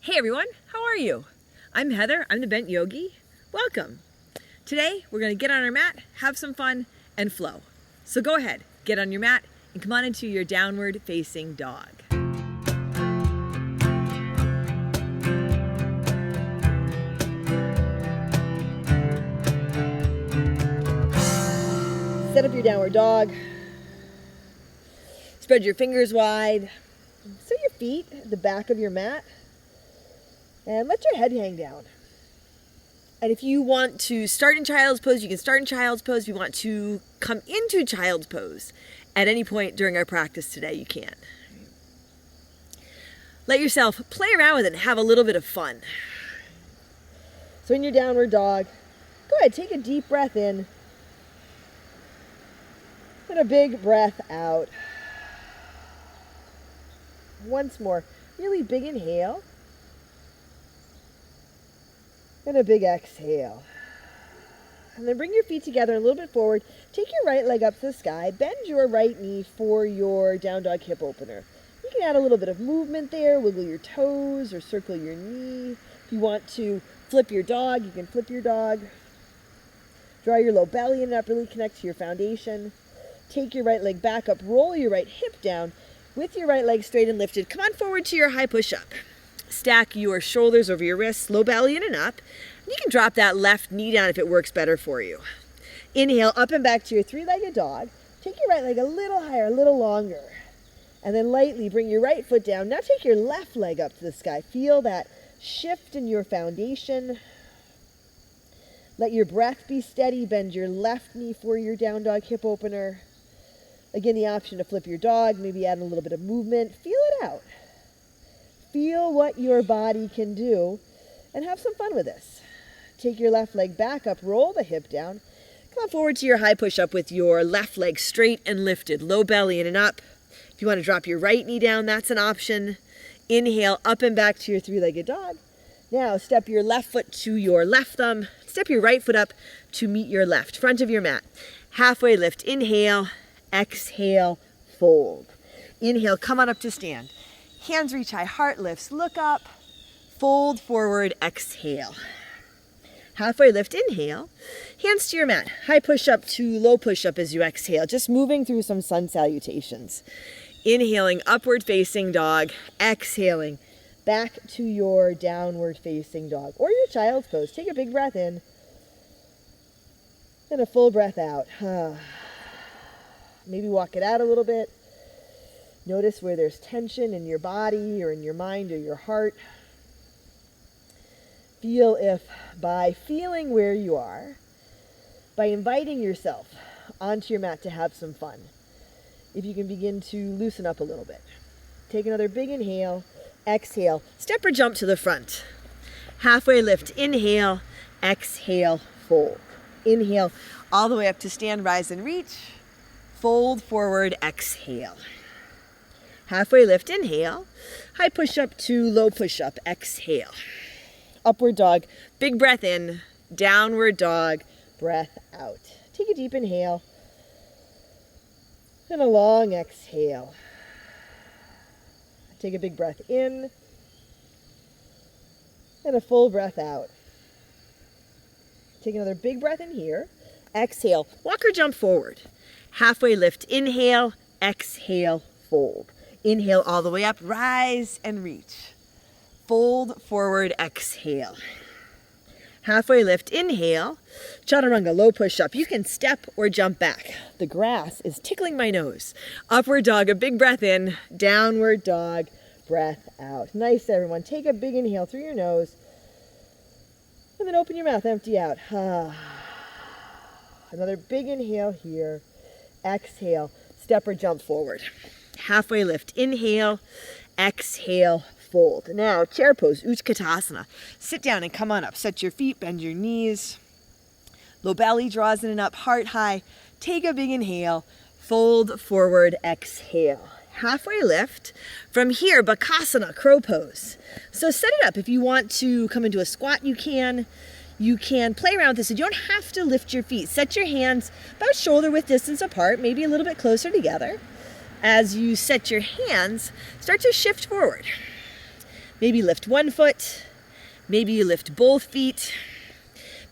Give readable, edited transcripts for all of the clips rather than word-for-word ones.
Hey everyone, how are you? I'm Heather, I'm the Bent Yogi. Welcome. Today we're going to get on our mat, have some fun, and flow. So go ahead, get on your mat, and come on into your downward facing dog. Set up your downward dog. Spread your fingers wide. Set your feet at the back of your mat. And let your head hang down. And if you want to start in child's pose, you can start in child's pose. If you want to come into child's pose at any point during our practice today, you can. Let yourself play around with it and have a little bit of fun. So in your downward dog, go ahead, take a deep breath in and a big breath out. Once more, really big inhale. And a big exhale. And then bring your feet together a little bit forward. Take your right leg up to the sky. Bend your right knee for your down dog hip opener. You can add a little bit of movement there. Wiggle your toes or circle your knee. If you want to flip your dog, you can flip your dog. Draw your low belly in up. Really connect to your foundation. Take your right leg back up. Roll your right hip down with your right leg straight and lifted. Come on forward to your high push-up. Stack your shoulders over your wrists, low belly in and up. You can drop that left knee down if it works better for you. Inhale up and back to your three-legged dog. Take your right leg a little higher, a little longer. And then lightly bring your right foot down. Now take your left leg up to the sky. Feel that shift in your foundation. Let your breath be steady. Bend your left knee for your down dog hip opener. Again, the option to flip your dog, maybe add a little bit of movement. Feel it out. Feel what your body can do and have some fun with this. Take your left leg back up, roll the hip down. Come on forward to your high push-up with your left leg straight and lifted, low belly in and up. If you want to drop your right knee down, that's an option. Inhale up and back to your three-legged dog. Now step your left foot to your left thumb. Step your right foot up to meet your left, front of your mat. Halfway lift, inhale, exhale, fold. Inhale, come on up to stand. Hands reach high, heart lifts, look up, fold forward, exhale. Halfway lift, inhale, hands to your mat. High push-up to low push-up as you exhale, just moving through some sun salutations. Inhaling, upward facing dog, exhaling, back to your downward facing dog or your child's pose. Take a big breath in and a full breath out. Maybe walk it out a little bit. Notice where there's tension in your body or in your mind or your heart. Feel if by feeling where you are, by inviting yourself onto your mat to have some fun, if you can begin to loosen up a little bit. Take another big inhale, exhale, step or jump to the front. Halfway lift, inhale, exhale, fold. Inhale all the way up to stand, rise and reach. Fold forward, exhale. Halfway lift, inhale. High push-up to low push-up, exhale. Upward dog, big breath in. Downward dog, breath out. Take a deep inhale and a long exhale. Take a big breath in and a full breath out. Take another big breath in here. Exhale, walk or jump forward. Halfway lift, inhale, exhale, fold. Inhale all the way up, rise and reach. Fold forward, exhale. Halfway lift, inhale. Chaturanga, low push-up. You can step or jump back. The grass is tickling my nose. Upward dog, a big breath in. Downward dog, breath out. Nice, everyone. Take a big inhale through your nose. And then open your mouth, empty out. Another big inhale here. Exhale, step or jump forward. Halfway lift, inhale, exhale, fold. Now, chair pose, Katasana. Sit down and come on up. Set your feet, bend your knees. Low belly draws in and up, heart high. Take a big inhale, fold forward, exhale. Halfway lift. From here, Bakasana, crow pose. So set it up. If you want to come into a squat, you can. You can play around with this. You don't have to lift your feet. Set your hands about shoulder width distance apart, maybe a little bit closer together. As you set your hands, start to shift forward. Maybe lift one foot. Maybe you lift both feet.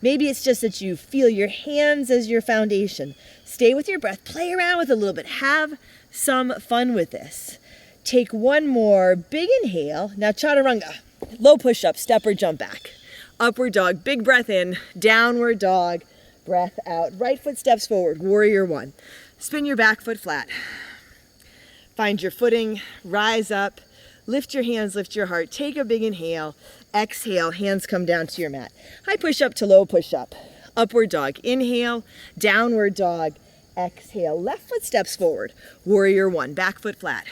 Maybe it's just that you feel your hands as your foundation. Stay with your breath. Play around with it a little bit. Have some fun with this. Take one more big inhale. Now chaturanga. Low push-up, step or jump back. Upward dog, big breath in. Downward dog, breath out. Right foot steps forward, warrior one. Spin your back foot flat. Find your footing, rise up. Lift your hands, lift your heart. Take a big inhale. Exhale, hands come down to your mat. High push-up to low push-up. Upward dog, inhale. Downward dog, exhale. Left foot steps forward, warrior one. Back foot flat.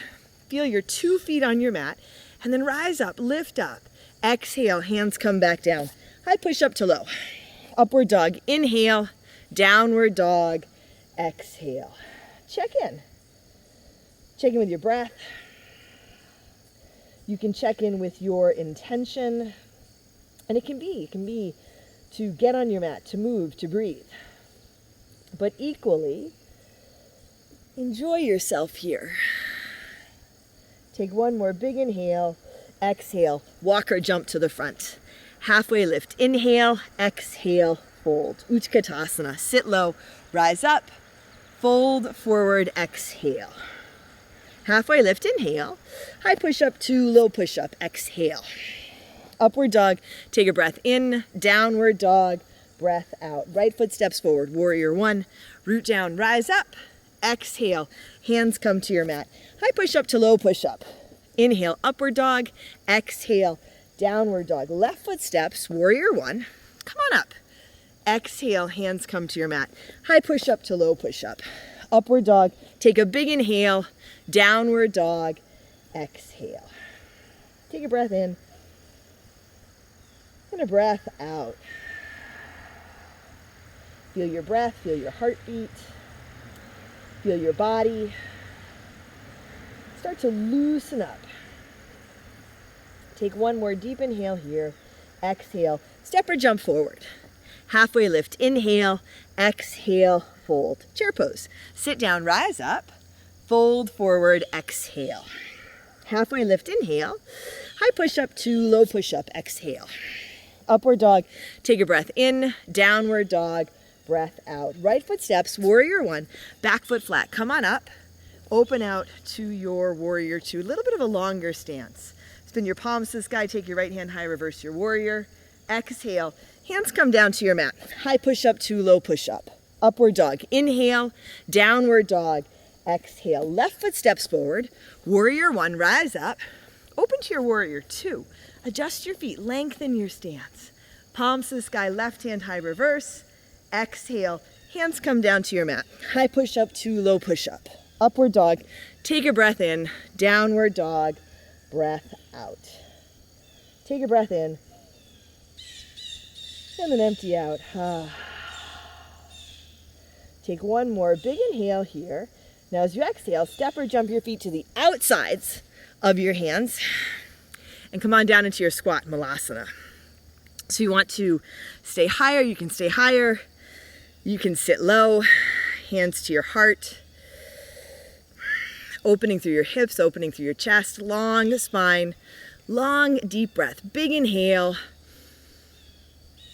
Feel your 2 feet on your mat. And then rise up, lift up. Exhale, hands come back down. High push-up to low. Upward dog, inhale. Downward dog, exhale. Check in. Check in with your breath. You can check in with your intention. And it can be to get on your mat, to move, to breathe. But equally, enjoy yourself here. Take one more big inhale. Exhale, walk or jump to the front. Halfway lift, inhale, exhale, fold. Katasana, sit low, rise up, fold forward, exhale. Halfway lift, inhale. High push-up to low push-up, exhale. Upward dog, take a breath in. Downward dog, breath out. Right foot steps forward, warrior one. Root down, rise up. Exhale, hands come to your mat. High push-up to low push-up. Inhale, upward dog. Exhale, downward dog. Left foot steps, warrior one. Come on up. Exhale, hands come to your mat. High push-up to low push-up. Upward dog, take a big inhale. Downward dog, exhale. Take a breath in and a breath out. Feel your breath, feel your heartbeat, feel your body. Start to loosen up. Take one more deep inhale here. Exhale, step or jump forward. Halfway lift, inhale, exhale, fold. Chair pose. Sit down, rise up. Fold forward, exhale. Halfway lift, inhale. High push-up to low push-up, exhale. Upward dog, take a breath in. Downward dog, breath out. Right foot steps, warrior one. Back foot flat, come on up. Open out to your warrior two. A little bit of a longer stance. Spin your palms to the sky, take your right hand high, reverse your warrior. Exhale, hands come down to your mat. High push-up to low push-up. Upward dog, inhale. Downward dog, exhale. Left foot steps forward. Warrior one, rise up. Open to your warrior two. Adjust your feet, lengthen your stance. Palms to the sky, left hand high, reverse. Exhale, hands come down to your mat. High push-up to low push-up. Upward dog, take a breath in. Downward dog, breath out. Take a breath in. And then empty out. Take one more big inhale here. Now as you exhale, step or jump your feet to the outsides of your hands and come on down into your squat, Malasana. So you want to stay higher, you can stay higher. You can sit low, hands to your heart. Opening through your hips, opening through your chest, long spine, long deep breath. Big inhale,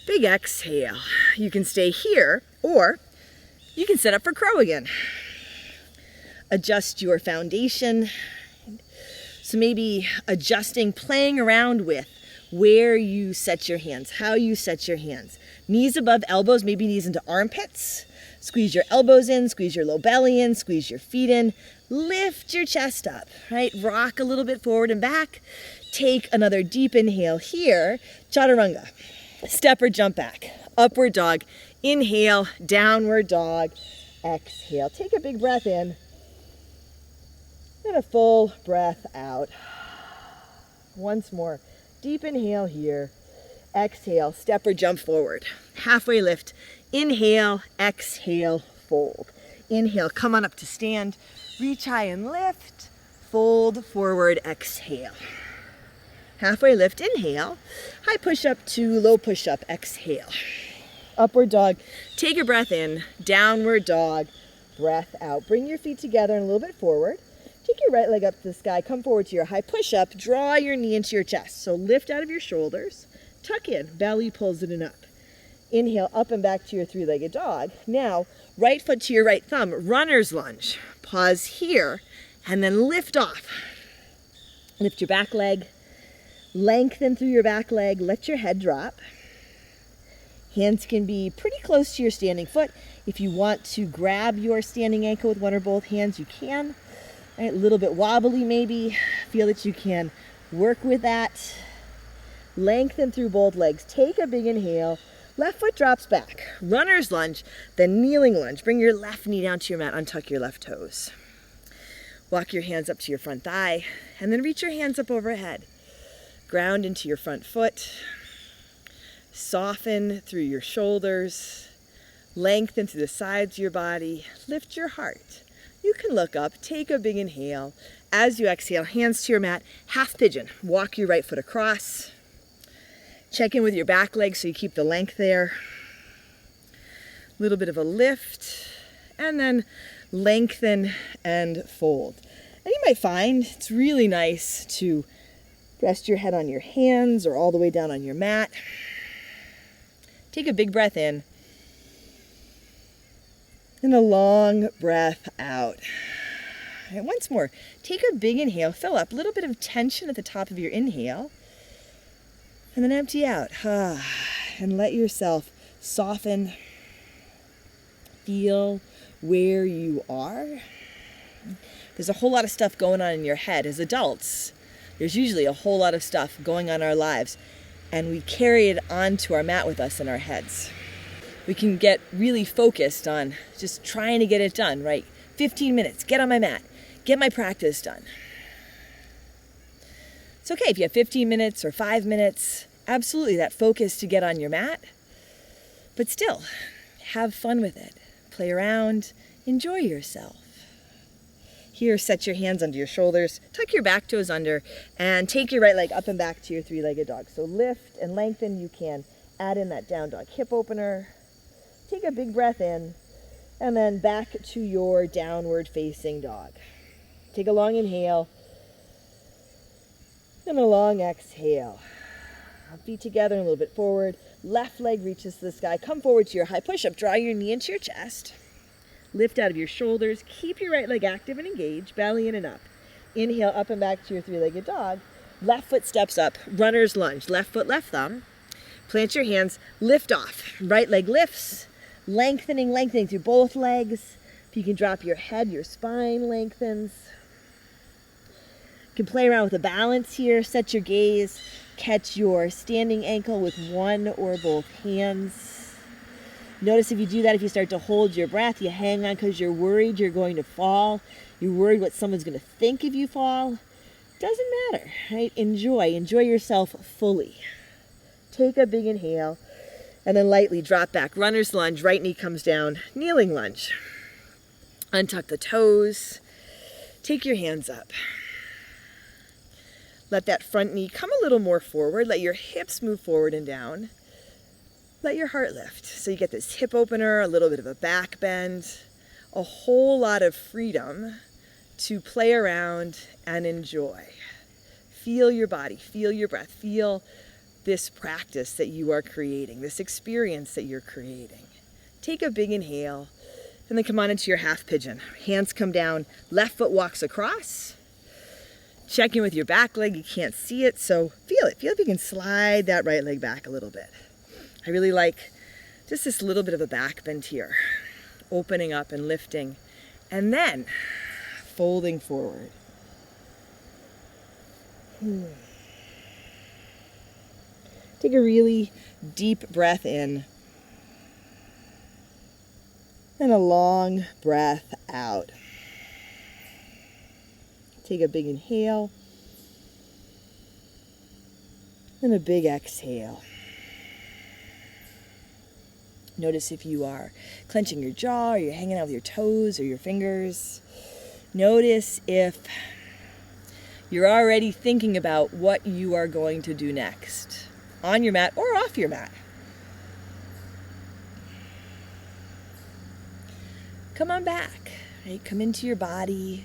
big exhale. You can stay here or you can set up for crow again. Adjust your foundation. So maybe adjusting, playing around with where you set your hands, how you set your hands. Knees above elbows, maybe knees into armpits. Squeeze your elbows in, squeeze your low belly in, squeeze your feet in. Lift your chest up, right? Rock a little bit forward and back. Take another deep inhale here. Chaturanga. Step or jump back. Upward dog. Inhale, downward dog. Exhale. Take a big breath in. And a full breath out. Once more. Deep inhale here. Exhale, step or jump forward. Halfway lift. Inhale, exhale, fold. Inhale, come on up to stand. Reach high and lift. Fold forward, exhale. Halfway lift, inhale. High push-up to low push-up, exhale. Upward dog, take a breath in. Downward dog, breath out. Bring your feet together and a little bit forward. Take your right leg up to the sky, come forward to your high push-up, draw your knee into your chest. So lift out of your shoulders, tuck in, belly pulls it in up. Inhale, up and back to your three-legged dog. Now, right foot to your right thumb, runner's lunge. Pause here, and then lift off. Lift your back leg, lengthen through your back leg, let your head drop. Hands can be pretty close to your standing foot. If you want to grab your standing ankle with one or both hands, you can. Right, a little bit wobbly maybe. Feel that you can work with that. Lengthen through both legs. Take a big inhale. Left foot drops back. Runner's lunge, then kneeling lunge. Bring your left knee down to your mat. Untuck your left toes. Walk your hands up to your front thigh, and then reach your hands up overhead. Ground into your front foot. Soften through your shoulders. Lengthen through the sides of your body. Lift your heart. You can look up, take a big inhale. As you exhale, hands to your mat, half pigeon. Walk your right foot across. Check in with your back leg so you keep the length there. A little bit of a lift, and then lengthen and fold. And you might find it's really nice to rest your head on your hands or all the way down on your mat. Take a big breath in. And a long breath out. All right, once more, take a big inhale, fill up, a little bit of tension at the top of your inhale, and then empty out. And let yourself soften, feel where you are. There's a whole lot of stuff going on in your head. As adults, there's usually a whole lot of stuff going on in our lives, and we carry it onto our mat with us in our heads. We can get really focused on just trying to get it done, right? 15 minutes, get on my mat, get my practice done. It's okay if you have 15 minutes or 5 minutes, absolutely that focus to get on your mat, but still, have fun with it. Play around, enjoy yourself. Here, set your hands under your shoulders, tuck your back toes under, and take your right leg up and back to your three-legged dog. So lift and lengthen. You can add in that down dog hip opener. Take a big breath in, and then back to your downward facing dog. Take a long inhale, and a long exhale. Feet together and a little bit forward. Left leg reaches to the sky. Come forward to your high push-up. Draw your knee into your chest. Lift out of your shoulders. Keep your right leg active and engaged. Belly in and up. Inhale, up and back to your three-legged dog. Left foot steps up. Runner's lunge. Left foot, left thumb. Plant your hands. Lift off. Right leg lifts. Lengthening through both legs. If you can drop your head, your spine lengthens. You can play around with the balance here. Set your gaze. Catch your standing ankle with one or both hands. Notice if you do that, if you start to hold your breath, you hang on because you're worried you're going to fall. You're worried what someone's going to think if you fall. Doesn't matter, right? Enjoy yourself fully. Take a big inhale. And then lightly drop back. Runner's lunge, right knee comes down. Kneeling lunge. Untuck the toes. Take your hands up. Let that front knee come a little more forward. Let your hips move forward and down. Let your heart lift. So you get this hip opener, a little bit of a back bend, a whole lot of freedom to play around and enjoy. Feel your body, feel your breath, feel this practice that you are creating, this experience that you're creating. Take a big inhale, and then come on into your half pigeon. Hands come down, left foot walks across. Check in with your back leg, you can't see it, so feel it. Feel if you can slide that right leg back a little bit. I really like just this little bit of a back bend here. Opening up and lifting, and then folding forward. Take a really deep breath in and a long breath out. Take a big inhale and a big exhale. Notice if you are clenching your jaw, or you're hanging out with your toes or your fingers. Notice if you're already thinking about what you are going to do next, on your mat or off your mat. Come on back, right? Come into your body.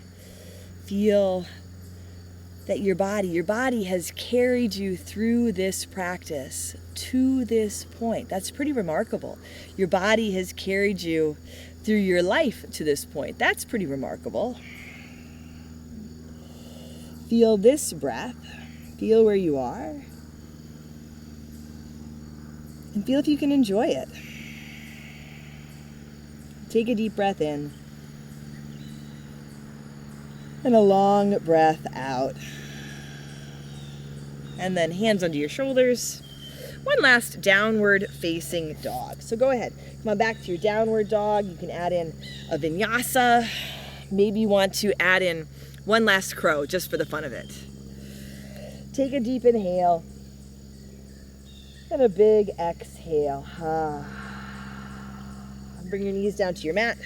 Feel that your body has carried you through this practice to this point. That's pretty remarkable. Your body has carried you through your life to this point. That's pretty remarkable. Feel this breath. Feel where you are. And feel if you can enjoy it. Take a deep breath in. And a long breath out. And then hands under your shoulders. One last downward facing dog. So go ahead. Come on back to your downward dog. You can add in a vinyasa. Maybe you want to add in one last crow just for the fun of it. Take a deep inhale. And a big exhale. Bring your knees down to your mat.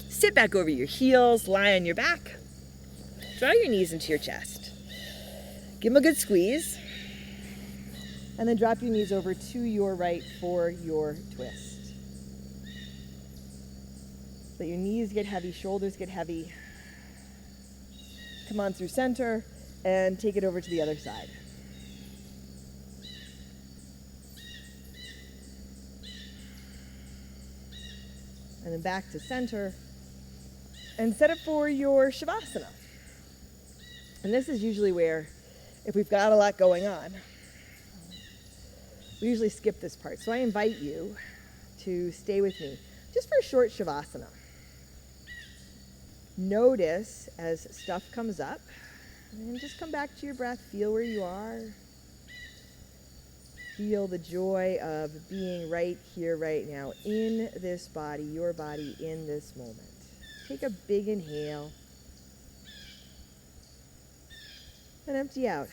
Sit back over your heels. Lie on your back. Draw your knees into your chest. Give them a good squeeze. And then drop your knees over to your right for your twist. Let your knees get heavy, shoulders get heavy. Come on through center and take it over to the other side. And then back to center. And set it for your Shavasana. And this is usually where, if we've got a lot going on, we usually skip this part. So I invite you to stay with me just for a short Shavasana. Notice as stuff comes up, and just come back to your breath. Feel where you are. Feel the joy of being right here, right now, in this body, your body, in this moment. Take a big inhale. And empty out.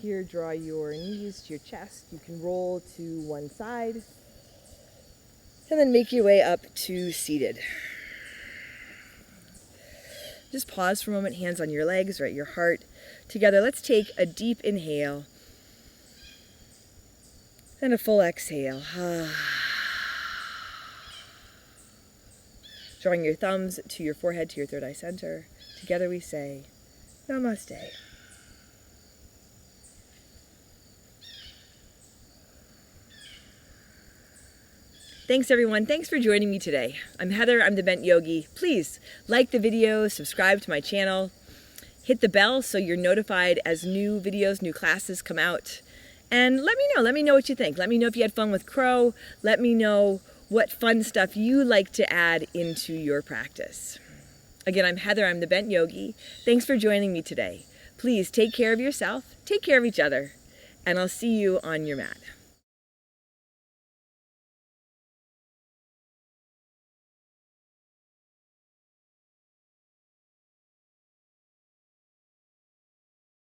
Here, draw your knees to your chest. You can roll to one side. And then make your way up to seated. Just pause for a moment, hands on your legs, right, your heart together. Let's take a deep inhale. And a full exhale. Drawing your thumbs to your forehead, to your third eye center. Together we say, Namaste. Thanks everyone. Thanks for joining me today. I'm Heather. I'm the Bent Yogi. Please like the video, subscribe to my channel, hit the bell so you're notified as new videos, new classes come out. And let me know what you think. Let me know if you had fun with Crow. Let me know what fun stuff you like to add into your practice. Again, I'm Heather. I'm the Bent Yogi. Thanks for joining me today. Please take care of yourself, take care of each other, and I'll see you on your mat.